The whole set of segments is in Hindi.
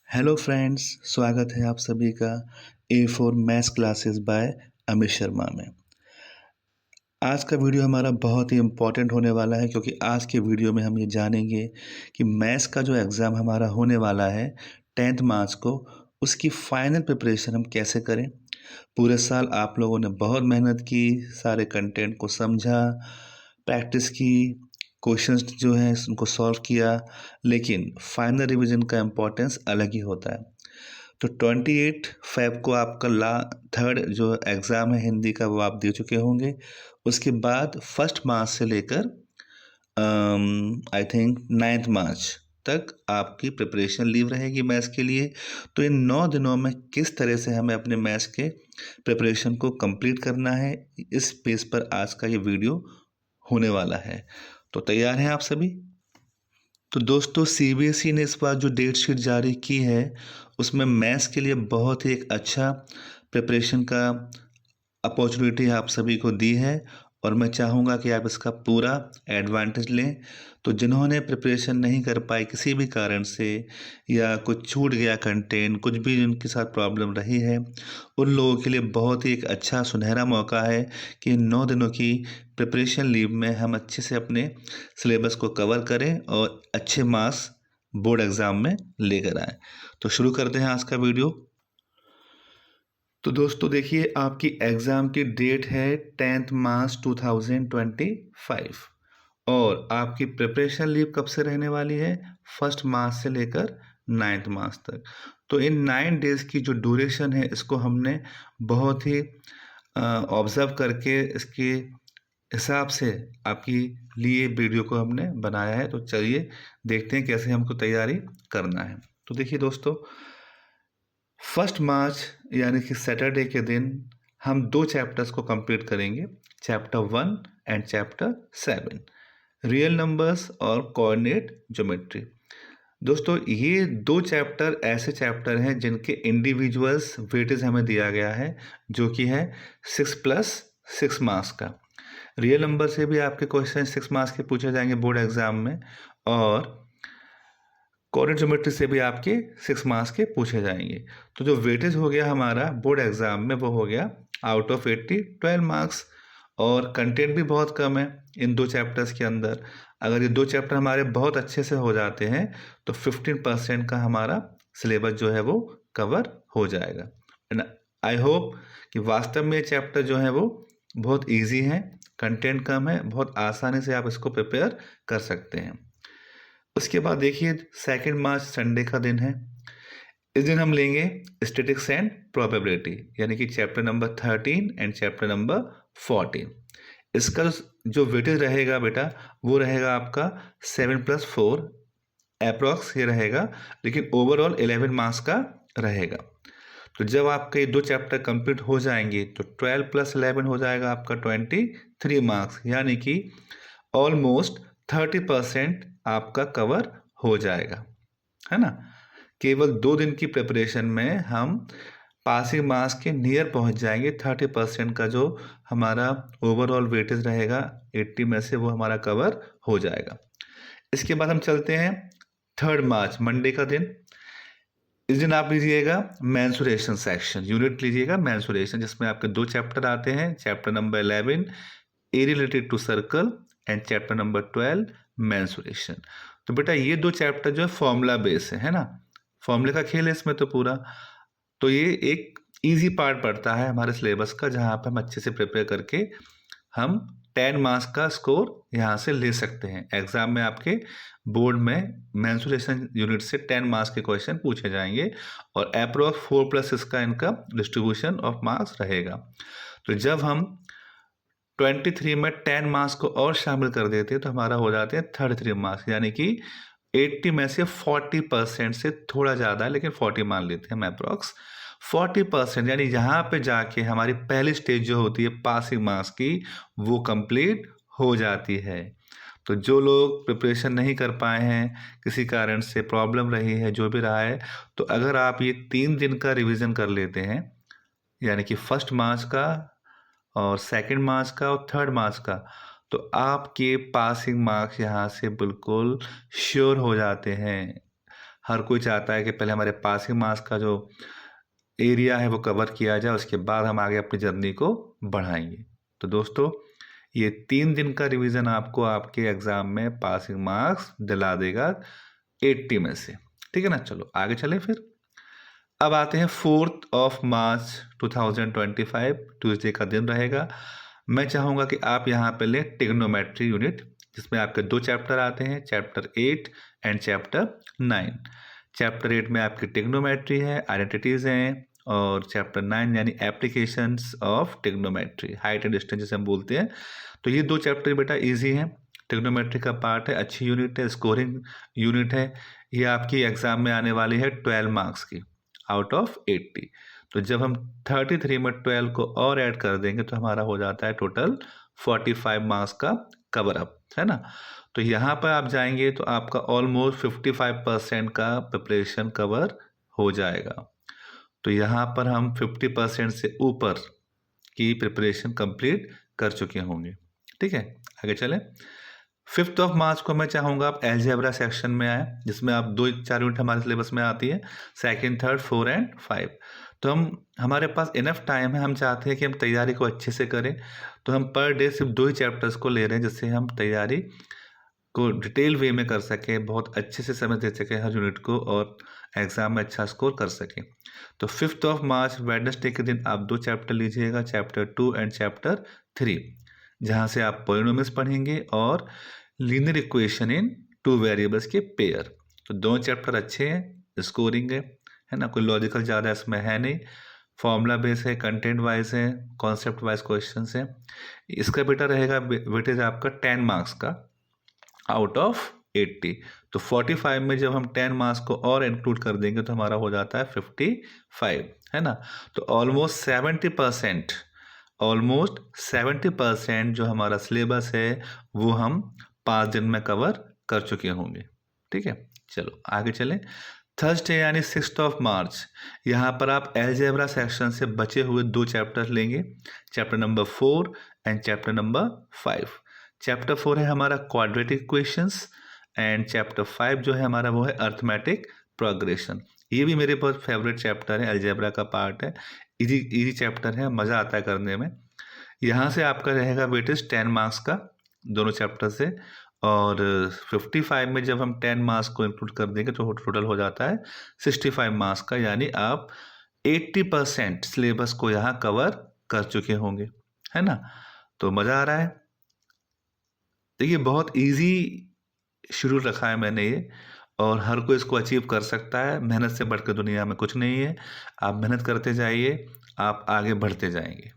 हेलो फ्रेंड्स, स्वागत है आप सभी का A4 maths classes bye Amit Sharma में। आज का वीडियो हमारा बहुत ही इम्पोर्टेंट होने वाला है क्योंकि आज के वीडियो में हम ये जानेंगे कि मैथ्स का जो एग्ज़ाम हमारा होने वाला है 10th मार्च को, उसकी फ़ाइनल प्रिपरेशन हम कैसे करें। पूरे साल आप लोगों ने बहुत मेहनत की, सारे कंटेंट को समझा, प्रैक्टिस की, क्वेश्चंस जो हैं उनको सॉल्व किया, लेकिन फाइनल रिवीजन का इम्पोर्टेंस अलग ही होता है। तो 28 फ़ेब को आपका थर्ड जो एग्ज़ाम है हिंदी का वो आप दे चुके होंगे। उसके बाद 1 मार्च से लेकर आई थिंक 9 मार्च तक आपकी प्रिपरेशन लीव रहेगी मैथ्स के लिए। तो इन 9 दिनों में किस तरह से हमें अपने मैथ्स के प्रिपरेशन को कंप्लीट करना है, इस बेस पर आज का ये वीडियो होने वाला है। तो तैयार हैं आप सभी? तो दोस्तों, सीबीएसई ने इस बार जो डेट शीट जारी की है उसमें मैथ्स के लिए बहुत ही एक अच्छा प्रिपरेशन का अपॉर्चुनिटी आप सभी को दी है और मैं चाहूँगा कि आप इसका पूरा एडवांटेज लें। तो जिन्होंने प्रिपरेशन नहीं कर पाए किसी भी कारण से, या कुछ छूट गया कंटेंट, कुछ भी उनके साथ प्रॉब्लम रही है, उन लोगों के लिए बहुत ही एक अच्छा सुनहरा मौका है कि इन 9 दिनों की प्रिपरेशन लीव में हम अच्छे से अपने सिलेबस को कवर करें और अच्छे मार्क्स बोर्ड एग्ज़ाम में लेकर आएँ। तो शुरू करते हैं आज का वीडियो। तो दोस्तों देखिए, आपकी एग्ज़ाम की डेट है 10th मार्च 2025 और आपकी प्रिपरेशन लीव कब से रहने वाली है? 1 मार्च से लेकर 9th मार्च तक। तो इन 9 डेज़ की जो ड्यूरेशन है इसको हमने बहुत ही ऑब्ज़र्व करके इसके हिसाब से आपकी लिए वीडियो को हमने बनाया है। तो चलिए देखते हैं कैसे हमको तैयारी करना है। तो देखिए दोस्तों, 1 मार्च यानी कि सैटरडे के दिन हम 2 चैप्टर्स को कंप्लीट करेंगे, chapter 1 and chapter 7, real numbers और कोऑर्डिनेट ज्योमेट्री। दोस्तों, ये 2 चैप्टर ऐसे चैप्टर हैं जिनके इंडिविजुअल्स वेटेज हमें दिया गया है, जो कि है 6 प्लस 6 मार्क्स का। रियल नंबर से भी आपके क्वेश्चन 6 मार्क्स के पूछे जाएंगे बोर्ड एग्जाम में, और कोऑर्डिनेट ज्योमेट्री से भी आपके 6 मार्क्स के पूछे जाएंगे। तो जो वेटेज हो गया हमारा बोर्ड एग्जाम में वो हो गया आउट ऑफ 80 12 मार्क्स, और कंटेंट भी बहुत कम है इन 2 चैप्टर्स के अंदर। अगर ये 2 चैप्टर हमारे बहुत अच्छे से हो जाते हैं तो 15% का हमारा सिलेबस जो है वो कवर हो जाएगा। एंड आई होप कि वास्तव में ये चैप्टर जो है वो बहुत ईजी है, कंटेंट कम है, बहुत आसानी से आप इसको प्रिपेयर कर सकते हैं। उसके बाद देखिए, 2 मार्च संडे का दिन है। इस दिन हम लेंगे स्टैटिस्टिक्स एंड प्रोबेबिलिटी, यानी कि chapter number 13 and chapter number 14। इसका जो वेटेज रहेगा बेटा वो रहेगा आपका 7 प्लस 4 अप्रॉक्स ये रहेगा, लेकिन ओवरऑल 11 मार्क्स का रहेगा। तो जब आपके 2 चैप्टर कंप्लीट हो जाएंगे तो 12 प्लस 11 हो जाएगा आपका 23 मार्क्स, यानी कि ऑलमोस्ट 30% आपका कवर हो जाएगा, है ना। केवल 2 दिन की प्रिपरेशन में हम पासिंग मार्क्स के नियर पहुंच जाएंगे। 30% का जो हमारा ओवरऑल वेटेज रहेगा 80 में से वो हमारा कवर हो जाएगा। इसके बाद हम चलते हैं 3 मार्च मंडे का दिन। इस दिन आप लीजिएगा मेंसुरेशन सेक्शन, यूनिट लीजिएगा मेंसुरेशन, जिसमें आपके 2 चैप्टर आते हैं, chapter number 11 A related to circle and chapter number 12 mensuration. तो बेटा ये 2 चैप्टर जो है फॉर्मूला बेस है ना, फॉर्मूले का खेल है इसमें तो पूरा। तो ये एक इजी पार्ट पड़ता है हमारे सिलेबस का, जहाँ पर हम अच्छे से प्रिपेयर करके हम 10 मार्क्स का स्कोर यहाँ से ले सकते हैं। एग्जाम में आपके बोर्ड में मेंसुरेशन यूनिट से 10 मार्क्स के क्वेश्चन पूछे जाएंगे और अप्रोक्स 4 प्लस इसका इनका डिस्ट्रीब्यूशन ऑफ मार्क्स रहेगा। तो जब हम 23 में 10 मार्क्स को और शामिल कर देते हैं तो हमारा हो जाते हैं 33 मार्क्स, यानी कि 80 में से 40% से थोड़ा ज़्यादा है, लेकिन 40 मान लेते हैं हम अप्रॉक्स 40%, यानी यहाँ पे जाके हमारी पहली स्टेज जो होती है पासिंग मार्क्स की वो कंप्लीट हो जाती है। तो जो लोग प्रिपरेशन नहीं कर पाए हैं, किसी कारण से प्रॉब्लम रही है, जो भी रहा है, तो अगर आप ये 3 दिन का रिवीजन कर लेते हैं, यानी कि 1 मार्च का और 2 मार्च का और 3 मार्च का, तो आपके पासिंग मार्क्स यहाँ से बिल्कुल श्योर हो जाते हैं। हर कोई चाहता है कि पहले हमारे पासिंग मार्क्स का जो एरिया है वो कवर किया जाए, उसके बाद हम आगे अपनी जर्नी को बढ़ाएंगे। तो दोस्तों, ये 3 दिन का रिवीजन आपको आपके एग्ज़ाम में पासिंग मार्क्स दिला देगा 80 में से। ठीक है ना? चलो आगे चलें फिर। अब आते हैं 4 मार्च 2025, ट्यूसडे का दिन रहेगा। मैं चाहूँगा कि आप यहाँ पे लें ट्रिग्नोमेट्री यूनिट, जिसमें आपके 2 चैप्टर आते हैं, चैप्टर 8 एंड चैप्टर 9। चैप्टर 8 में आपकी ट्रिग्नोमेट्री है, आइडेंटिटीज़ हैं, और चैप्टर 9 यानी applications of trigonometry, height and distance जिसे हम बोलते हैं। तो ये 2 चैप्टर बेटा ईजी हैं, ट्रिग्नोमेट्री का पार्ट है, अच्छी यूनिट है, स्कोरिंग यूनिट है। ये आपकी एग्ज़ाम में आने वाली है 12 मार्क्स की आउट ऑफ 80। तो जब हम 33 में 12 को और ऐड कर देंगे तो हमारा हो जाता है टोटल 45 मार्क्स का कवर अप, है ना? तो यहाँ पर आप जाएंगे तो आपका ऑलमोस्ट 55% का प्रिपरेशन कवर हो जाएगा। तो यहाँ पर हम 50% से ऊपर की प्रिपरेशन कंप्लीट कर चुके होंगे। ठीक है, आगे चलें। 5 मार्च को मैं चाहूँगा आप अलजेब्रा सेक्शन में आए, जिसमें आप 2-4 यूनिट हमारे सिलेबस में आती है, 2nd, 3rd, 4 एंड 5। तो हमारे पास इनफ टाइम है, हम चाहते हैं कि हम तैयारी को अच्छे से करें, तो हम पर डे सिर्फ 2 ही चैप्टर्स को ले रहे हैं, जिससे हम तैयारी को डिटेल वे में कर सकें, बहुत अच्छे से समझ दे सकें हर यूनिट को, और एग्ज़ाम में अच्छा स्कोर कर सकें। तो 5 मार्च वेडनेसडे के दिन आप 2 चैप्टर लीजिएगा, चैप्टर 2 एंड चैप्टर 3, जहाँ से आप पॉलिनोमियल्स पढ़ेंगे और लीनियर इक्वेशन इन 2 वेरिएबल्स के पेयर। तो 2 चैप्टर अच्छे हैं, स्कोरिंग है ना, कोई लॉजिकल ज़्यादा इसमें है नहीं, फॉर्मूला बेस है, कंटेंट वाइज है, कॉन्सेप्ट वाइज क्वेश्चंस हैं। इसका बेटा रहेगा वेटेज आपका 10 मार्क्स का आउट ऑफ 80। तो 45 में जब हम 10 मार्क्स को और इंक्लूड कर देंगे तो हमारा हो जाता है 55, है ना? तो ऑलमोस्ट 70% जो हमारा सिलेबस है वो हम 5 दिन में कवर कर चुके होंगे। ठीक है, चलो आगे चलें। थर्सडे यानी 6 मार्च, यहाँ पर आप अलजेब्रा सेक्शन से बचे हुए 2 चैप्टर लेंगे, chapter number 4 and chapter number 5। Chapter 4 है हमारा क्वाड्रेटिक इक्वेशंस, एंड चैप्टर 5 जो है हमारा वो है अर्थमेटिक प्रोग्रेशन। ये भी मेरे बहुत फेवरेट चैप्टर है, अलजेब्रा का पार्ट है, इजी चैप्टर है, मज़ा आता है करने में। यहाँ से आपका रहेगा वेटेज 10 मार्क्स का दोनों चैप्टर से, और 55 में जब हम 10 मार्क्स को इंक्लूड कर देंगे तो टोटल हो जाता है 65 मार्क्स का, यानी आप 80% सिलेबस को यहाँ कवर कर चुके होंगे, है ना? तो मज़ा आ रहा है। देखिए, बहुत इजी शेड्यूल रखा है मैंने ये, और हर कोई इसको अचीव कर सकता है। मेहनत से बढ़कर दुनिया में कुछ नहीं है। आप मेहनत करते जाइए, आप आगे बढ़ते जाएंगे।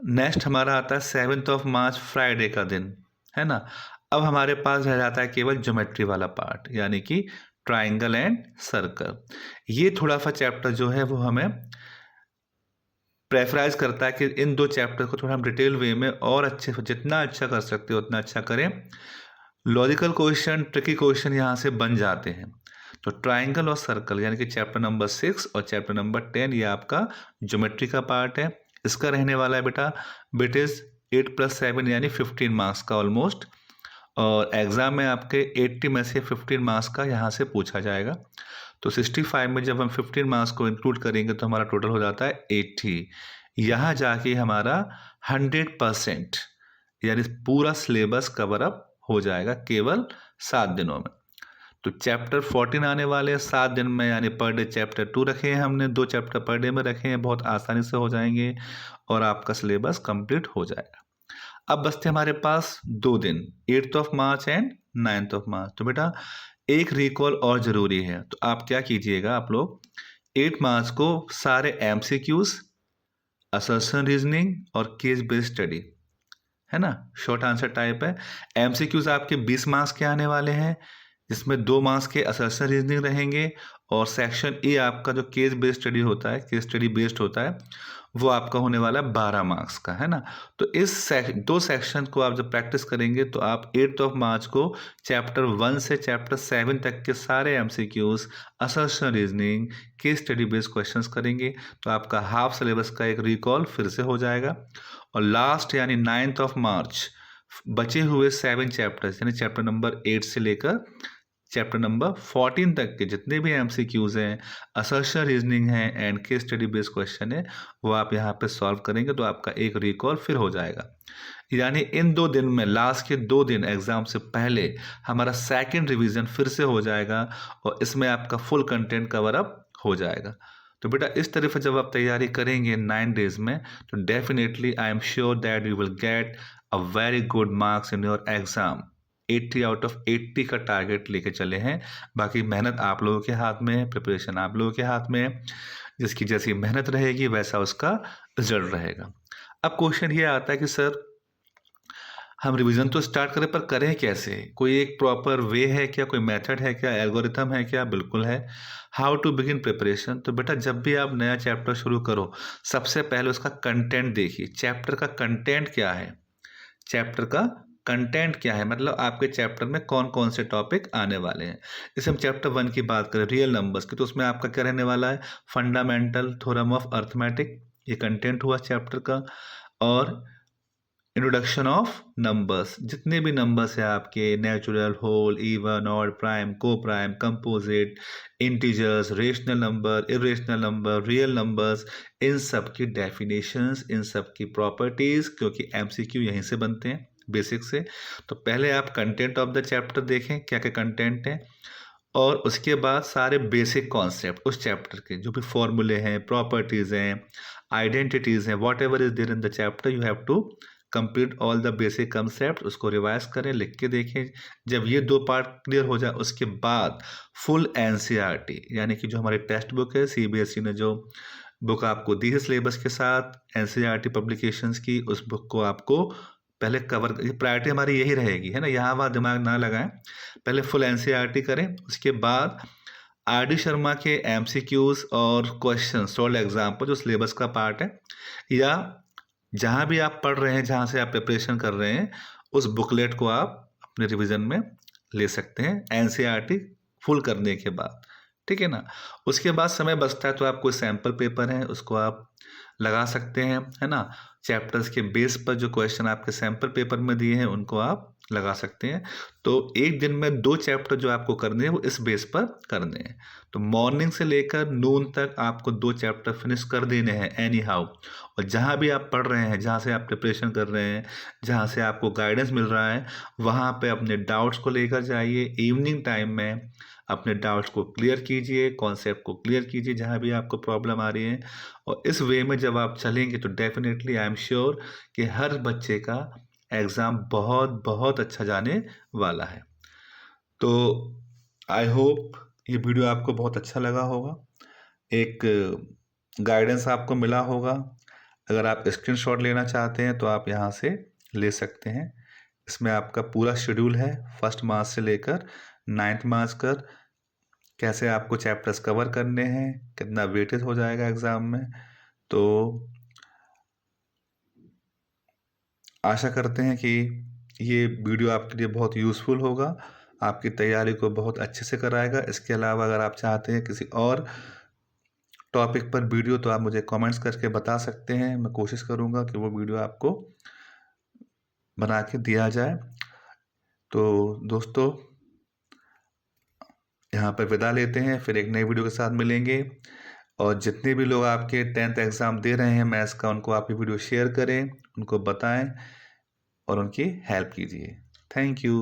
नेक्स्ट हमारा आता है 7 मार्च फ्राइडे का दिन, है ना? अब हमारे पास रह जाता है केवल ज्योमेट्री वाला पार्ट, यानी कि ट्राइंगल एंड सर्कल। ये थोड़ा सा चैप्टर जो है वो हमें प्रेफराइज करता है कि इन 2 चैप्टर को थोड़ा हम डिटेल वे में और अच्छे से, जितना अच्छा कर सकते हो उतना अच्छा करें। लॉजिकल क्वेश्चन, ट्रिकी क्वेश्चन यहाँ से बन जाते हैं। तो ट्राइंगल और सर्कल यानी कि चैप्टर नंबर 6 और चैप्टर नंबर 10 ये आपका ज्योमेट्री का पार्ट है। इसका रहने वाला है बेटा वेटेज 8 + 7 यानी 15 मार्क्स का ऑलमोस्ट, और एग्ज़ाम में आपके 80 में से 15 मार्क्स का यहाँ से पूछा जाएगा। तो 65 में जब हम 15 मार्क्स को इंक्लूड करेंगे तो हमारा टोटल हो जाता है 80। यहाँ जाके हमारा 100% यानी पूरा सिलेबस कवर अप हो जाएगा केवल 7 दिनों में। तो चैप्टर 14 आने वाले 7 दिन में, यानी पर डे चैप्टर 2 रखे हैं हमने, 2 चैप्टर पर डे में रखे हैं, बहुत आसानी से हो जाएंगे और आपका सिलेबस कंप्लीट हो जाएगा। अब बचते हमारे पास 2 दिन, 8 मार्च एंड 9 मार्च। तो बेटा एक रिकॉल और ज़रूरी है, तो आप क्या कीजिएगा, आप लोग 8 मार्च को सारे MCQs, असर्शन रीजनिंग और केस बेस्ड स्टडी, है ना, शॉर्ट आंसर टाइप है। MCQs आपके 20 मार्क्स के आने वाले हैं, जिसमें 2 मार्क्स के असर्शन रीजनिंग रहेंगे, और सेक्शन ए आपका जो केस बेस्ड स्टडी होता है, केस स्टडी बेस्ड होता है, वो आपका होने वाला है 12 मार्क्स का, है ना। तो इस 2 सेक्शन को आप जब प्रैक्टिस करेंगे तो आप 8 मार्च को चैप्टर 1 से चैप्टर 7 तक के सारे MCQs, assertion reasoning, case study based questions करेंगे, तो आपका हाफ सिलेबस का एक रिकॉल फिर से हो जाएगा। और लास्ट यानी 9 मार्च बचे हुए 7 चैप्टर्स यानी चैप्टर नंबर 8 से लेकर चैप्टर नंबर 14 तक के जितने भी MCQs हैं, असर्शन रीजनिंग है and case study based question है, वो आप यहाँ पे सॉल्व करेंगे तो आपका एक रिकॉल फिर हो जाएगा। यानी इन 2 दिन में, लास्ट के 2 दिन एग्जाम से पहले हमारा सेकंड रिवीजन फिर से हो जाएगा और इसमें आपका फुल कंटेंट कवर अप हो जाएगा। तो बेटा इस तरह से जब आप तैयारी करेंगे 9 डेज में, तो definitely I am sure that you will get a very good marks in your exam. 80 out of 80 का टारगेट लेके चले हैं। बाकी मेहनत आप लोगों के हाथ में है, प्रिपरेशन आप लोगों के हाथ में है। जिसकी जैसी मेहनत रहेगी वैसा उसका रिजल्ट रहेगा। अब क्वेश्चन ये आता है कि सर हम रिवीजन तो स्टार्ट करें, पर करें कैसे? कोई एक प्रॉपर वे है क्या, कोई मेथड है क्या, एल्गोरिथम है क्या? बिल्कुल है। How to begin preparation. तो बेटा जब भी आप नया चैप्टर शुरू करो, सबसे पहले उसका कंटेंट देखिए। चैप्टर का कंटेंट क्या है? चैप्टर का कंटेंट क्या है, मतलब आपके चैप्टर में कौन कौन से टॉपिक आने वाले हैं। जैसे हम चैप्टर 1 की बात करें, रियल नंबर्स की, तो उसमें आपका क्या रहने वाला है? फंडामेंटल थ्योरम ऑफ अर्थमेटिक, ये कंटेंट हुआ चैप्टर का। और इंट्रोडक्शन ऑफ नंबर्स, जितने भी नंबर्स हैं आपके, natural, whole, even, odd, prime, coprime, composite, integers, rational number, irrational number, real numbers, इन सब की डेफिनेशंस, इन सब की प्रॉपर्टीज, क्योंकि MCQ यहीं से बनते हैं बेसिक से। तो पहले आप कंटेंट ऑफ द चैप्टर देखें, क्या क्या कंटेंट है, और उसके बाद सारे बेसिक कॉन्सेप्ट उस चैप्टर के, जो भी फॉर्मूले हैं, प्रॉपर्टीज हैं, आइडेंटिटीज हैं, whatever is there in the chapter, you have to complete all the basic concept. उसको रिवाइज करें, लिख के देखें। जब ये 2 पार्ट क्लियर हो जाए, उसके बाद फुल NCERT, यानी कि जो हमारी टेक्स्ट बुक है, CBSE ने जो बुक आपको दी है सिलेबस के साथ, NCERT पब्लिकेशंस की, उस बुक को आपको पहले कवर, प्रायोरिटी हमारी यही रहेगी, है ना, यहाँ वहाँ दिमाग ना लगाएं। पहले फुल NCERT करें, उसके बाद RD शर्मा के MCQs और क्वेश्चन सोल्व एग्जाम्पल, जो सिलेबस का पार्ट है, या जहाँ भी आप पढ़ रहे हैं, जहाँ से आप प्रिपरेशन कर रहे हैं, उस बुकलेट को आप अपने रिवीजन में ले सकते हैं NCERT फुल करने के बाद, ठीक है ना। उसके बाद समय बचता है तो आप कोई सैम्पल पेपर है उसको आप लगा सकते हैं, है ना। चैप्टर्स के बेस पर जो क्वेश्चन आपके सैम्पल पेपर में दिए हैं उनको आप लगा सकते हैं। तो एक दिन में 2 चैप्टर जो आपको करने हैं वो इस बेस पर करने हैं। तो मॉर्निंग से लेकर नून तक आपको 2 चैप्टर फिनिश कर देने हैं एनी हाउ। और जहाँ भी आप पढ़ रहे हैं, जहाँ से आप प्रिपरेशन कर रहे हैं, जहाँ से आपको गाइडेंस मिल रहा है, वहाँ पे अपने डाउट्स को लेकर जाइए। इवनिंग टाइम में अपने डाउट्स को क्लियर कीजिए, कॉन्सेप्ट को क्लियर कीजिए जहाँ भी आपको प्रॉब्लम आ रही है। और इस वे में जब आप चलेंगे तो डेफिनेटली आई एम श्योर कि हर बच्चे का एग्ज़ाम बहुत बहुत अच्छा जाने वाला है। तो आई होप ये वीडियो आपको बहुत अच्छा लगा होगा, एक गाइडेंस आपको मिला होगा। अगर आप स्क्रीनशॉट लेना चाहते हैं तो आप यहाँ से ले सकते हैं। इसमें आपका पूरा शेड्यूल है, 1 मार्च से लेकर 9 मार्च तक, कैसे आपको चैप्टर्स कवर करने हैं, कितना वेटेज हो जाएगा एग्ज़ाम में। तो आशा करते हैं कि ये वीडियो आपके लिए बहुत यूज़फुल होगा, आपकी तैयारी को बहुत अच्छे से कराएगा। इसके अलावा अगर आप चाहते हैं किसी और टॉपिक पर वीडियो, तो आप मुझे कमेंट्स करके बता सकते हैं। मैं कोशिश करूँगा कि वो वीडियो आपको बना के दिया जाए। तो दोस्तों यहाँ पर विदा लेते हैं, फिर एक नई वीडियो के साथ मिलेंगे। और जितने भी लोग आपके 10th एग्ज़ाम दे रहे हैं मैथ्स का, उनको आप ये वीडियो शेयर करें, उनको बताएं और उनकी हेल्प कीजिए। Thank you.